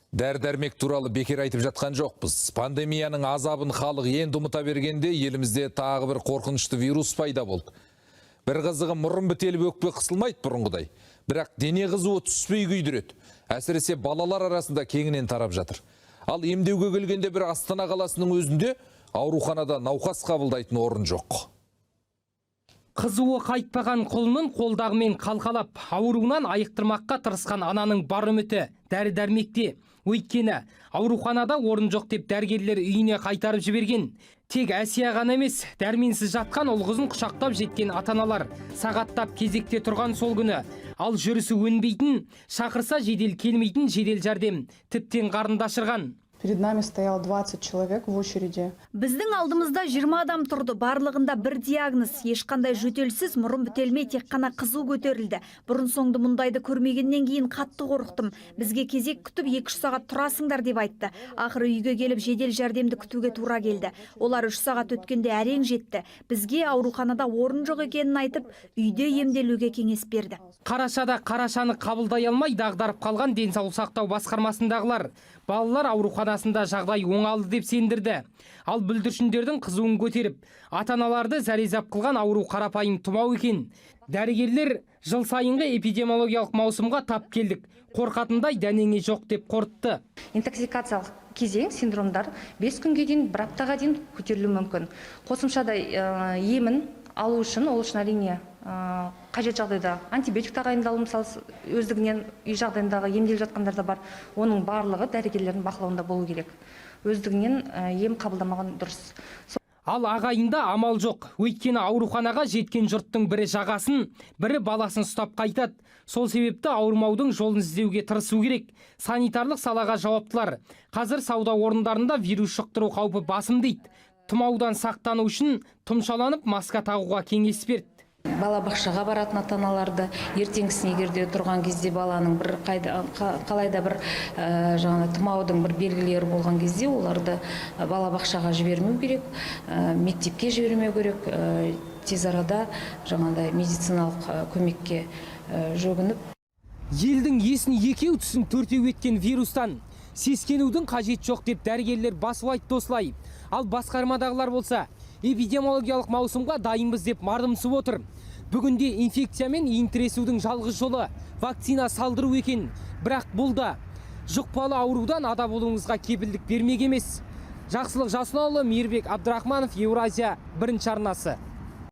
Дәрі-дәрмек туралы бекер айтып жатқан жоқпыз. Пандемияның азабын халық енді ұмыта бергенде елімізде тағы бір қорқынышты вирус пайда болды. Бір қызығы мұрын бітеліп өкпе қысылмайды бұрынғыдай. Бірақ дене қызуы түспей күйдіреді. Әсіресе балалар арасында кеңінен тарап жатыр. Ал емдеуге келгенде бір Астана қаласының өзінде ауруханада науқас қабылдайтын орын жоқ. Қызуы қайтпаған құлынын қолдағымен қалқалап, ауруынан айықтырмаққа тырысқан ананың бар үміті дәрі-дәрмекте. Өйткені ауруханада орын жоқ деп дәрігерлер үйіне қайтарып жіберген. Тек Әсия ғана емес, дәрменсіз жатқан ұл қызын құшақтап жеткен ата-аналар сағаттап кезекте тұрған сол күні. Ал жүрісі өнбейтін, шақырса жедел келмейтін жедел жәрдем тіптен қарынды ашырған. Перед нами стоял 20 человек в очереди. Біздің алдымызда 20 адам тұрды. Барлығында бір диагноз. Ешқандай жөтелсіз, мұрын бітелмей тек қана қызу көтерілді. Бұрын соңды мұндайды көрмегеннен кейін қатты қорықтым. Бізге кезек күтіп 2-3 сағат тұрасыңдар деп айтты. Ақыры үйге келіп жедел жәрдемді күтуге тура келді. Олар 3 сағат өткенде әрең жетті. Бізге ауруханада орын жоқ екенін айтып, үйде емделуге кеңес берді. Қарашада қарашаны қабылдай алмай дағдарып қалған денсаулық сақтау басқармасындағылар балалар ауруханасында жағдай оңалды деп сендірді. Ал бүлдіршіндердің қызуын көтеріп, ата-аналарды зәрезап қылған ауру қарапайым тұмау екен. Дәрігерлер жыл сайынғы эпидемиологиялық маусымға тап келдік. Қорқатындай дәнеңе жоқ деп қорытты. Интоксикациялық кезең синдромдар 5 күнге дейін, бір аптаға дейін көтерілуі мүмкін. Қосымшада емін алу үшін, ол үшін әрине қажет жағдайда антибиотик тағайындалу, мысалы өздігінен үй жағдайындағы емделіп жатқандар да бар. Оның барлығы дәрігерлердің бақылауында болу керек. Өздігінен ем қабылдамаған дұрыс. Ал ағайында амал жоқ. Өйткені ауруханаға жеткен жұрттың бірі жағасын, бірі баласын ұстап қайтады. Сол себепті ауырмаудың жолын іздеуге тырысу керек. Санитарлық салаға жауаптылар. Қазір сауда орындарында вирус жұқтыру қаупі басым дейді. Тұмаудан сақтану үшін тұмшаланып маска тағуға кеңес берді. Балабақшаға баратын ата-аналарды ертеңгісін егерде тұрған кезде баланың бір қалайда бір тұмаудың бір белгілері болған кезде оларды балабақшаға жібермеу керек, мектепке жібермеу керек, тез арада медициналық көмекке жүгініп. Елдің есін екеу түсін төртеу еткен вирустан сескенудің қажет жоқ деп дәрігерлер басып айтты осылай. Ал басқармадағылар болса эпидемиологиялық маусымға дайынбыз деп мардымсып отыр. Бүгінде инфекциямен тіресудің жалғыз жолы вакцина салдыру екен. Бірақ бұл да жұқпалы аурудан ада болуыңызға кепілдік бермек емес. Жақсылық Жасынаұлы, Мейірбек Абдрахманов, Еуразия 1 арнасы.